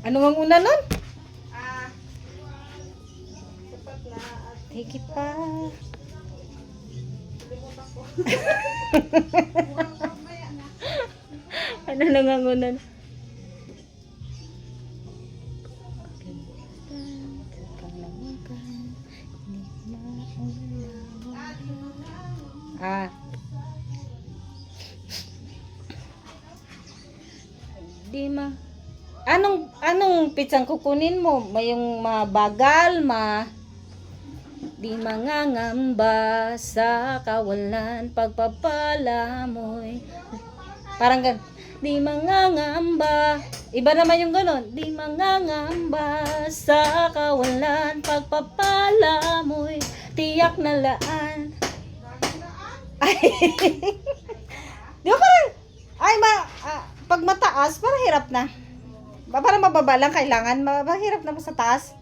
Ano ang una nun? Sapat na. Higit pa. Ano na nga una? Ah. Di ma. Anong pitsang kukunin mo? May yung mabagal, di mangangamba sa kawalan pagpapala mo'y. Parang gan. Di mangangamba. Iba naman yung ganon. Di mangangamba sa kawalan pagpapala mo'y tiyak na laan. Ay. Di ba parang, pag mataas, parang hirap na. Parang mababa lang kailangan. Mahirap na mo sa taas.